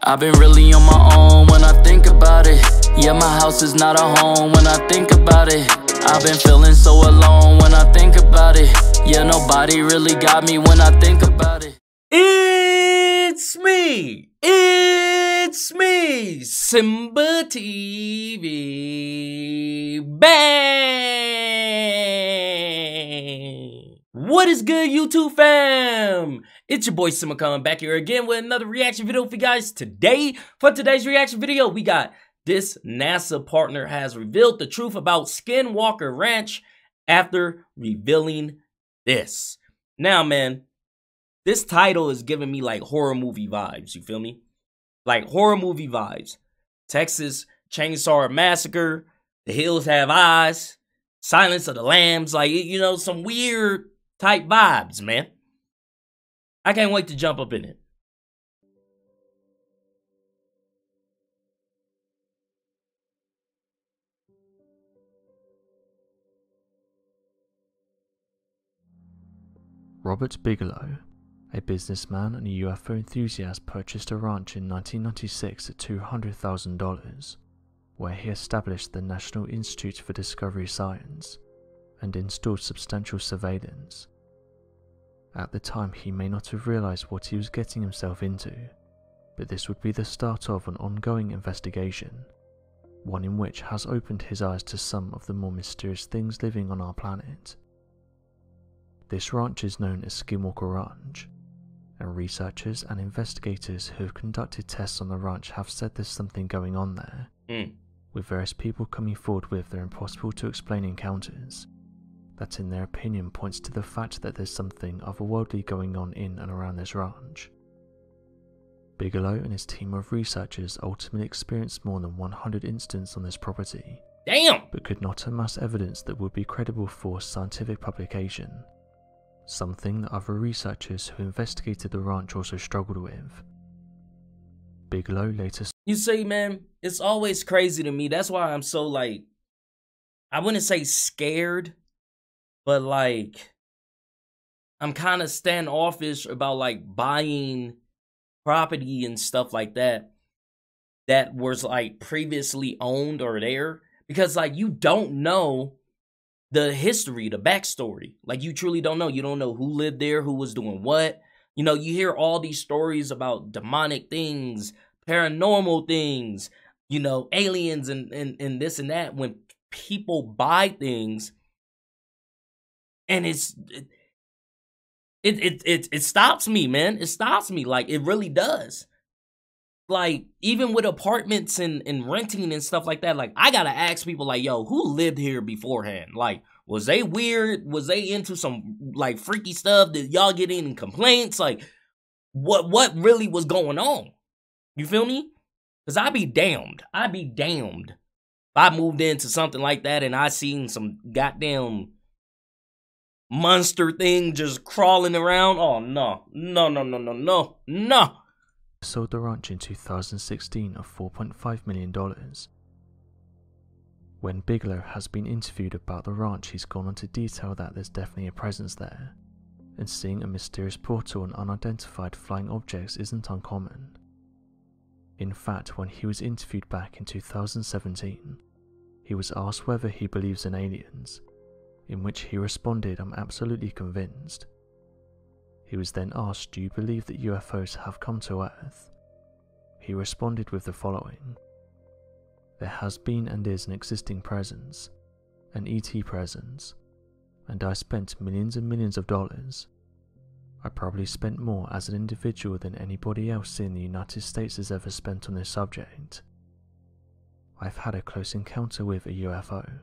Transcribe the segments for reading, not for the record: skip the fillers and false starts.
I've been really on my own when I think about it. Yeah, my house is not a home when I think about it. I've been feeling so alone when I think about it. Yeah, nobody really got me when I think about it. It's me, SimbaTv. Bang! What is good, YouTube fam? It's your boy Simba coming back here again with another reaction video for you guys. Today, for today's reaction video, we got this NASA partner has revealed the truth about Skinwalker Ranch after revealing this. Now, man, this title is giving me like horror movie vibes, you feel me? Like horror movie vibes. Texas Chainsaw Massacre, The Hills Have Eyes, Silence of the Lambs, like, you know, some weird type vibes, man. I can't wait to jump up in it. Robert Bigelow, a businessman and a UFO enthusiast, purchased a ranch in 1996 at $200,000, where he established the National Institute for Discovery Science and installed substantial surveillance. At the time, he may not have realized what he was getting himself into, but this would be the start of an ongoing investigation, one in which has opened his eyes to some of the more mysterious things living on our planet. This ranch is known as Skinwalker Ranch, and researchers and investigators who have conducted tests on the ranch have said there's something going on there, with various people coming forward with their impossible to explain encounters that in their opinion points to the fact that there's something otherworldly going on in and around this ranch. Bigelow and his team of researchers ultimately experienced more than 100 incidents on this property, but could not amass evidence that would be credible for scientific publication, something that other researchers who investigated the ranch also struggled with. Bigelow later... You see, man, it's always crazy to me. That's why I'm so, like, I wouldn't say scared, but, like, I'm kind of standoffish about, like, buying property and stuff like that that was, like, previously owned or there. Because, like, you don't know the history, the backstory. Like, you truly don't know. You don't know who lived there, who was doing what. You know, you hear all these stories about demonic things, paranormal things, you know, aliens and this and that. When people buy things, and it stops me, man. It stops me. Like, it really does. Like, even with apartments and renting and stuff like that, like, I gotta ask people, like, yo, who lived here beforehand? Like, was they weird? Was they into some, like, freaky stuff? Did y'all get any complaints? Like, what really was going on? You feel me? Because I'd be damned. I'd be damned if I moved into something like that and I seen some goddamn monster thing just crawling around. Oh, no. No. Sold the ranch in 2016 for $4.5 million. When Bigelow has been interviewed about the ranch, he's gone on to detail that there's definitely a presence there, and seeing a mysterious portal and unidentified flying objects isn't uncommon. In fact, when he was interviewed back in 2017, he was asked whether he believes in aliens, in which he responded, "I'm absolutely convinced." He was then asked, "Do you believe that UFOs have come to Earth?" He responded with the following: "There has been and is an existing presence, an ET presence, and I spent millions and millions of dollars. I probably spent more as an individual than anybody else in the United States has ever spent on this subject. I've had a close encounter with a UFO.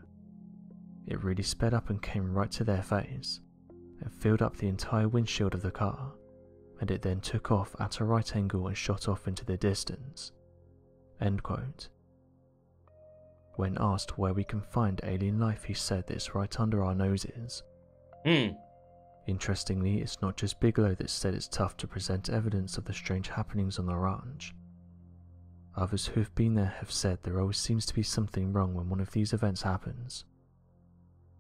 It really sped up and came right to their face, and filled up the entire windshield of the car, and it then took off at a right angle and shot off into the distance." End quote. When asked where we can find alien life, he said that it's right under our noses. Interestingly, it's not just Bigelow that said it's tough to present evidence of the strange happenings on the ranch. Others who have been there have said there always seems to be something wrong when one of these events happens.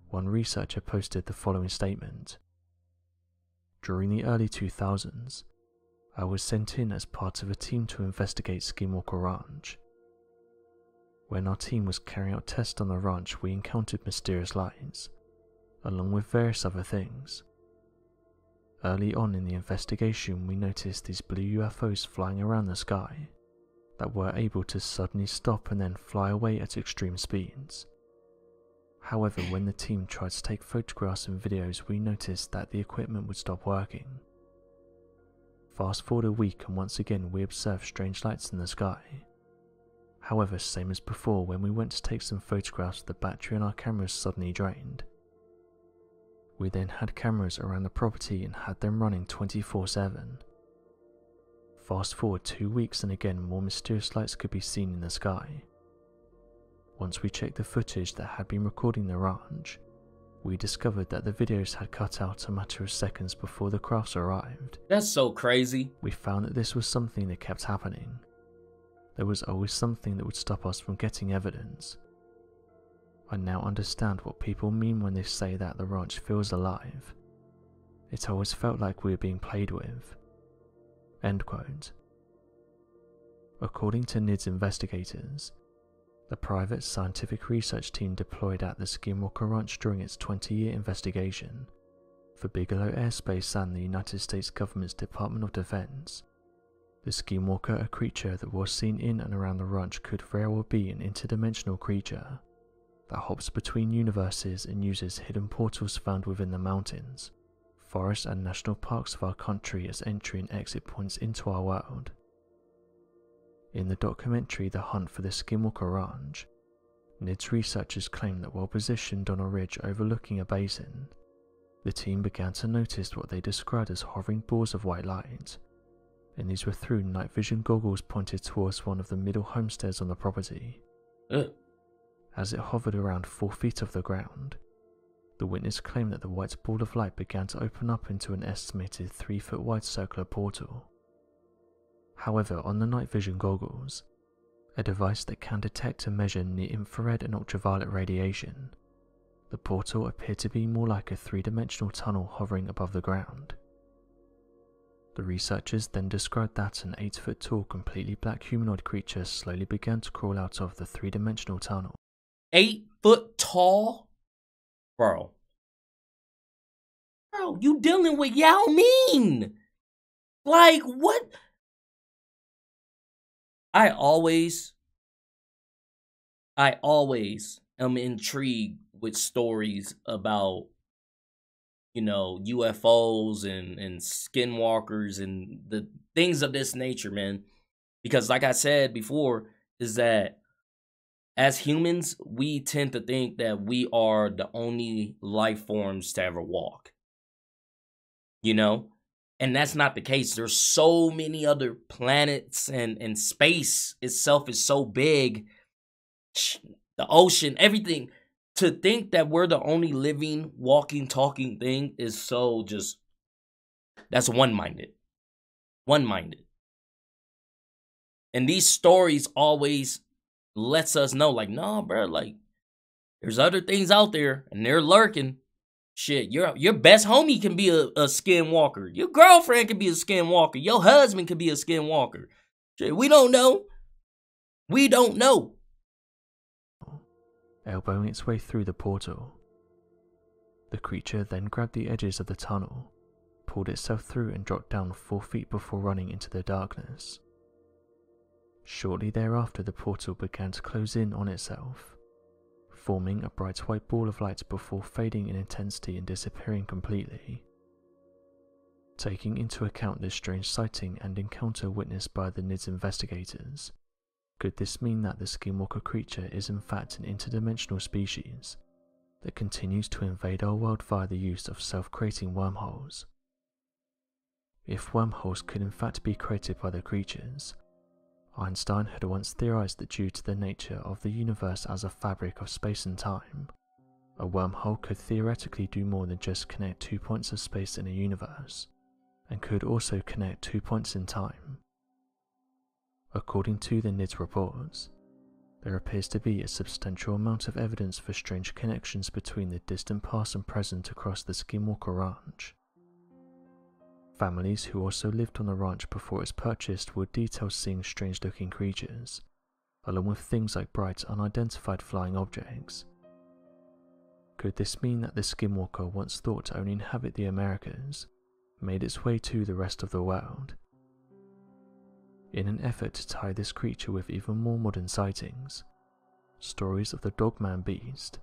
One researcher posted the following statement: "During the early 2000s, I was sent in as part of a team to investigate Skinwalker Ranch. When our team was carrying out tests on the ranch, we encountered mysterious lights, along with various other things. Early on in the investigation, we noticed these blue UFOs flying around the sky that were able to suddenly stop and then fly away at extreme speeds. However, when the team tried to take photographs and videos, we noticed that the equipment would stop working. Fast forward a week and once again we observed strange lights in the sky. However, same as before, when we went to take some photographs, the battery on our cameras suddenly drained. We then had cameras around the property and had them running 24/7. Fast forward 2 weeks and again more mysterious lights could be seen in the sky. Once we checked the footage that had been recording the ranch, we discovered that the videos had cut out a matter of seconds before the crafts arrived. That's so crazy. We found that this was something that kept happening. There was always something that would stop us from getting evidence. I now understand what people mean when they say that the ranch feels alive. It always felt like we were being played with. End quote. According to NIDS investigators, the private scientific research team deployed at the Skinwalker Ranch during its 20-year investigation for Bigelow Airspace and the United States government's Department of Defense. The Skinwalker, a creature that was seen in and around the ranch, could very well be an interdimensional creature that hops between universes and uses hidden portals found within the mountains, forests and national parks of our country as entry and exit points into our world. In the documentary The Hunt for the Skinwalker Ranch, NIDS researchers claim that while positioned on a ridge overlooking a basin, the team began to notice what they described as hovering balls of white light, and these were through night vision goggles pointed towards one of the middle homesteads on the property. As it hovered around 4 feet off the ground, the witness claimed that the white ball of light began to open up into an estimated 3-foot wide circular portal. However, on the night vision goggles, a device that can detect and measure near-infrared and ultraviolet radiation, the portal appeared to be more like a 3-dimensional tunnel hovering above the ground. The researchers then described that an 8-foot tall, completely black humanoid creature slowly began to crawl out of the 3-dimensional tunnel. 8 foot tall? Bro, you dealing with Yao Ming? Like, what? I always am intrigued with stories about, you know, UFOs and skinwalkers and the things of this nature, man. Because like I said before, is that as humans, we tend to think that we are the only life forms to ever walk. You know? And that's not the case. There's so many other planets, and space itself is so big. The ocean, everything. To think that we're the only living, walking, talking thing is so just... That's one-minded. One-minded. And these stories always lets us know, like, no, bro, like, there's other things out there, and they're lurking. Shit, your best homie can be a skinwalker. Your girlfriend can be a skinwalker. Your husband can be a skinwalker. Shit, we don't know. We don't know. Elbowing its way through the portal, the creature then grabbed the edges of the tunnel, pulled itself through and dropped down 4 feet before running into the darkness. Shortly thereafter, the portal began to close in on itself, forming a bright white ball of light before fading in intensity and disappearing completely. Taking into account this strange sighting and encounter witnessed by the NIDS investigators, could this mean that the Skinwalker creature is in fact an interdimensional species that continues to invade our world via the use of self-creating wormholes? If wormholes could in fact be created by the creatures, Einstein had once theorized that due to the nature of the universe as a fabric of space and time, a wormhole could theoretically do more than just connect 2 points of space in a universe, and could also connect 2 points in time. According to the NIDS reports, there appears to be a substantial amount of evidence for strange connections between the distant past and present across the Skinwalker Ranch. Families who also lived on the ranch before it was purchased would detail seeing strange-looking creatures, along with things like bright, unidentified flying objects. Could this mean that the Skinwalker, once thought to only inhabit the Americas, made its way to the rest of the world? In an effort to tie this creature with even more modern sightings, stories of the Dogman Beast,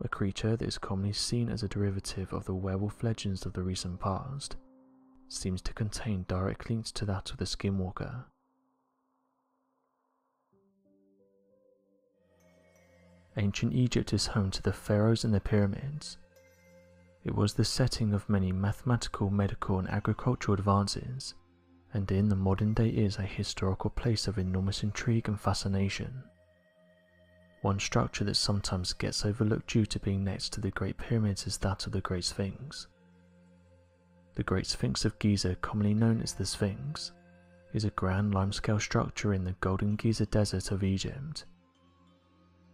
a creature that is commonly seen as a derivative of the werewolf legends of the recent past, seems to contain direct links to that of the Skinwalker. Ancient Egypt is home to the pharaohs and the pyramids. It was the setting of many mathematical, medical and agricultural advances, and in the modern day is a historical place of enormous intrigue and fascination. One structure that sometimes gets overlooked due to being next to the Great Pyramids is that of the Great Sphinx. The Great Sphinx of Giza, commonly known as the Sphinx, is a grand limescale structure in the Golden Giza Desert of Egypt.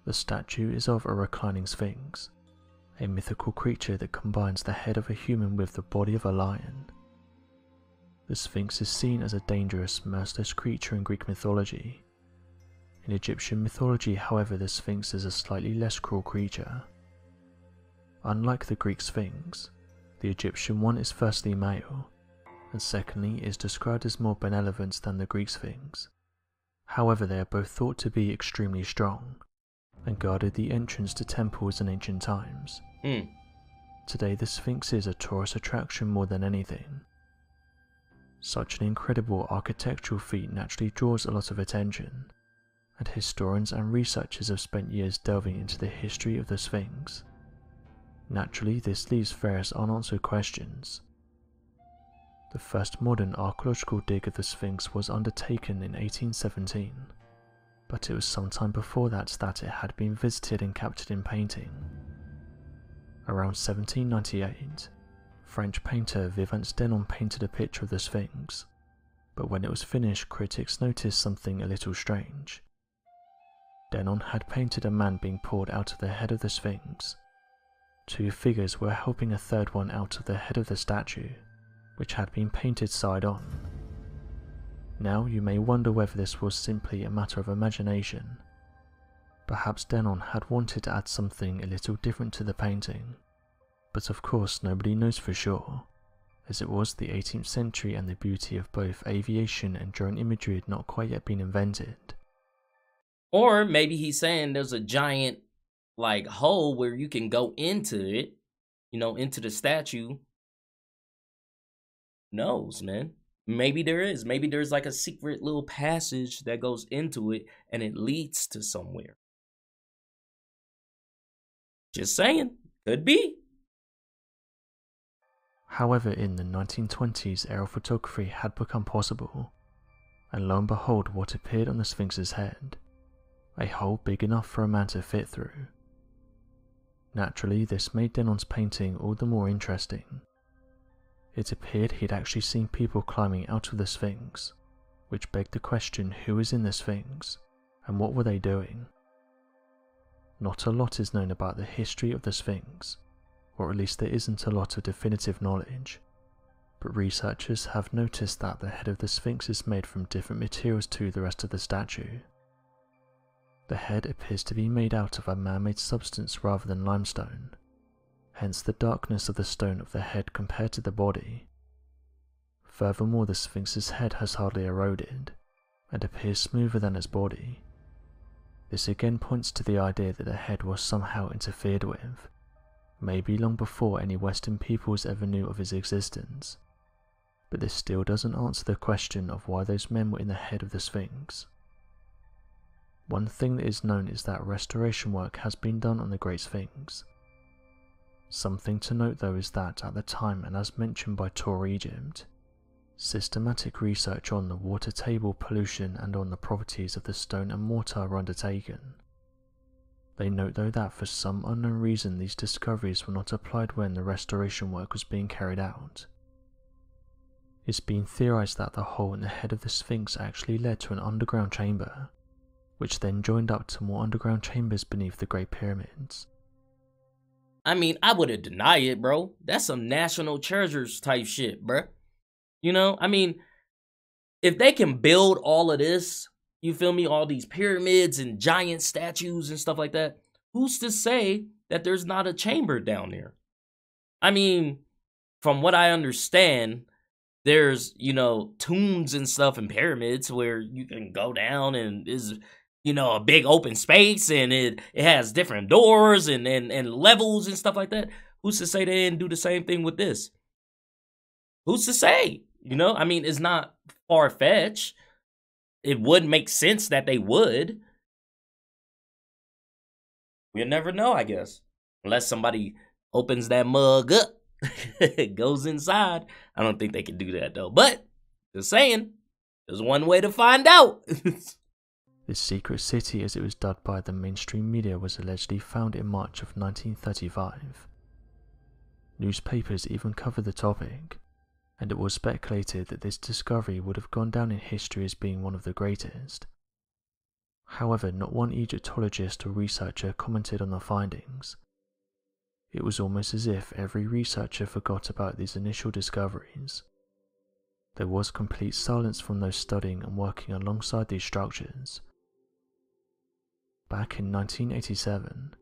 The statue is of a reclining sphinx, a mythical creature that combines the head of a human with the body of a lion. The Sphinx is seen as a dangerous, merciless creature in Greek mythology. In Egyptian mythology, however, the Sphinx is a slightly less cruel creature. Unlike the Greek Sphinx, the Egyptian one is firstly male, and secondly is described as more benevolent than the Greek Sphinx. However, they are both thought to be extremely strong, and guarded the entrance to temples in ancient times. Today the Sphinx is a tourist attraction more than anything. Such an incredible architectural feat naturally draws a lot of attention, and historians and researchers have spent years delving into the history of the Sphinx. Naturally, this leaves various unanswered questions. The first modern archaeological dig of the Sphinx was undertaken in 1817. But it was sometime before that it had been visited and captured in painting. Around 1798, French painter Vivant Denon painted a picture of the Sphinx, but when it was finished, critics noticed something a little strange. Denon had painted a man being pulled out of the head of the Sphinx. Two figures were helping a third one out of the head of the statue, which had been painted side on. Now you may wonder whether this was simply a matter of imagination. Perhaps Denon had wanted to add something a little different to the painting, but of course nobody knows for sure, as it was the 18th century and the beauty of both aviation and drone imagery had not quite yet been invented. Or maybe he's saying there's a giant, like, hole where you can go into it, into the statue. Who knows, man? Maybe there is. Maybe there's like a secret little passage that goes into it and it leads to somewhere. Just saying. Could be. However, in the 1920s, aerial photography had become possible, and lo and behold, what appeared on the Sphinx's head? A hole big enough for a man to fit through. Naturally, this made Denon's painting all the more interesting. It appeared he'd actually seen people climbing out of the Sphinx, which begged the question, who was in the Sphinx, and what were they doing? Not a lot is known about the history of the Sphinx, or at least there isn't a lot of definitive knowledge, but researchers have noticed that the head of the Sphinx is made from different materials to the rest of the statue. The head appears to be made out of a man-made substance rather than limestone, hence the darkness of the stone of the head compared to the body. Furthermore, the Sphinx's head has hardly eroded, and appears smoother than its body. This again points to the idea that the head was somehow interfered with, maybe long before any Western peoples ever knew of its existence. But this still doesn't answer the question of why those men were in the head of the Sphinx. One thing that is known is that restoration work has been done on the Great Sphinx. Something to note though is that at the time, and as mentioned by Tour Egypt, systematic research on the water table pollution and on the properties of the stone and mortar were undertaken. They note though that for some unknown reason these discoveries were not applied when the restoration work was being carried out. It's been theorized that the hole in the head of the Sphinx actually led to an underground chamber, which then joined up to more underground chambers beneath the Great Pyramids. I mean, I wouldn't deny it, bro. That's some national treasures type shit, bro. You know, I mean, if they can build all of this, you feel me, all these pyramids and giant statues and stuff like that, who's to say that there's not a chamber down there? I mean, from what I understand, there's, you know, tombs and stuff and pyramids where you can go down and is, you know, a big open space and it has different doors and levels and stuff like that. Who's to say they didn't do the same thing with this? Who's to say? You know, I mean, it's not far-fetched. It would make sense that they would. We'll never know, I guess. Unless somebody opens that mug up, it goes inside. I don't think they can do that, though. But, just saying, there's one way to find out. This secret city, as it was dubbed by the mainstream media, was allegedly found in March of 1935. Newspapers even covered the topic, and it was speculated that this discovery would have gone down in history as being one of the greatest. However, not one Egyptologist or researcher commented on the findings. It was almost as if every researcher forgot about these initial discoveries. There was complete silence from those studying and working alongside these structures. Back in 1987,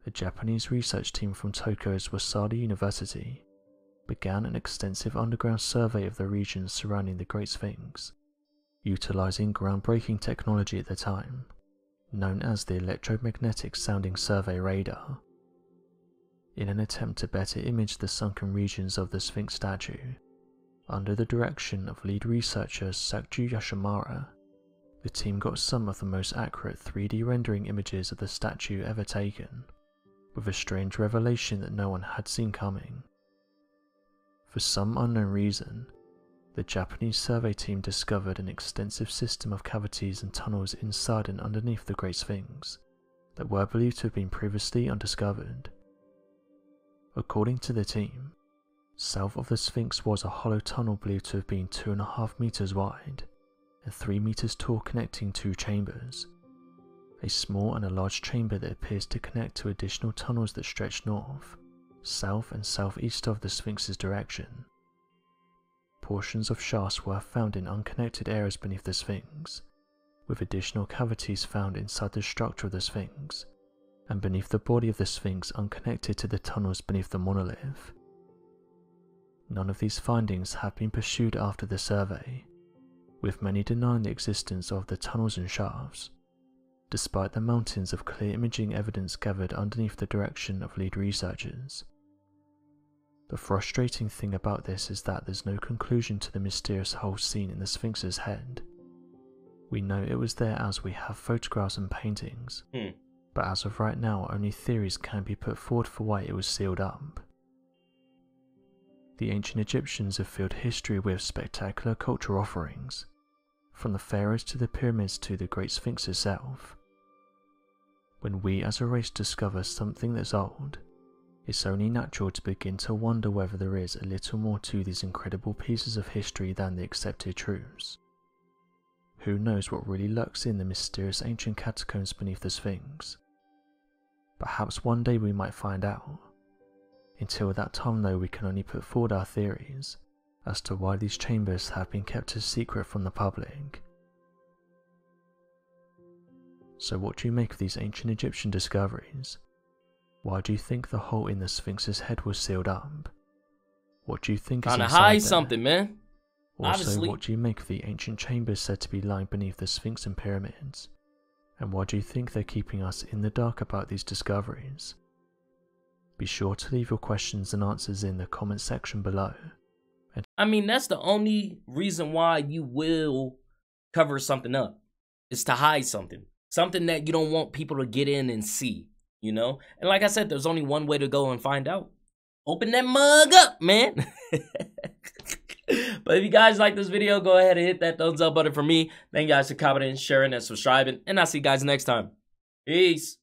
a Japanese research team from Tokyo's Waseda University began an extensive underground survey of the regions surrounding the Great Sphinx, utilizing groundbreaking technology at the time, known as the electromagnetic sounding survey radar, in an attempt to better image the sunken regions of the Sphinx statue. Under the direction of lead researcher Sakju Yoshimura, the team got some of the most accurate 3D rendering images of the statue ever taken, with a strange revelation that no one had seen coming. For some unknown reason, the Japanese survey team discovered an extensive system of cavities and tunnels inside and underneath the Great Sphinx that were believed to have been previously undiscovered. According to the team, south of the Sphinx was a hollow tunnel believed to have been 2.5 meters wide and 3 meters tall, connecting two chambers, a small and a large chamber that appears to connect to additional tunnels that stretch north, south and southeast of the Sphinx's direction. Portions of shafts were found in unconnected areas beneath the Sphinx, with additional cavities found inside the structure of the Sphinx, and beneath the body of the Sphinx unconnected to the tunnels beneath the monolith. None of these findings have been pursued after the survey, with many denying the existence of the tunnels and shafts, despite the mountains of clear imaging evidence gathered underneath the direction of lead researchers. The frustrating thing about this is that there's no conclusion to the mysterious hole seen in the Sphinx's head. We know it was there as we have photographs and paintings, but as of right now only theories can be put forward for why it was sealed up. The ancient Egyptians have filled history with spectacular cultural offerings, from the pharaohs to the pyramids to the Great Sphinx itself. When we as a race discover something that's old, it's only natural to begin to wonder whether there is a little more to these incredible pieces of history than the accepted truths. Who knows what really lurks in the mysterious ancient catacombs beneath the Sphinx? Perhaps one day we might find out. Until that time though, we can only put forward our theories as to why these chambers have been kept a secret from the public. So what do you make of these ancient Egyptian discoveries? Why do you think the hole in the Sphinx's head was sealed up? What do you think is inside there? Hide something, man. Also, Obviously. what do you make of the ancient chambers said to be lying beneath the Sphinx and pyramids? And why do you think they're keeping us in the dark about these discoveries? Be sure to leave your questions and answers in the comment section below. I mean, that's the only reason why you will cover something up, is to hide something. Something that you don't want people to get in and see, you know? And like I said, there's only one way to go and find out. Open that mug up, man. But if you guys like this video, go ahead and hit that thumbs up button for me. Thank you guys for commenting, sharing, and subscribing. And I'll see you guys next time. Peace.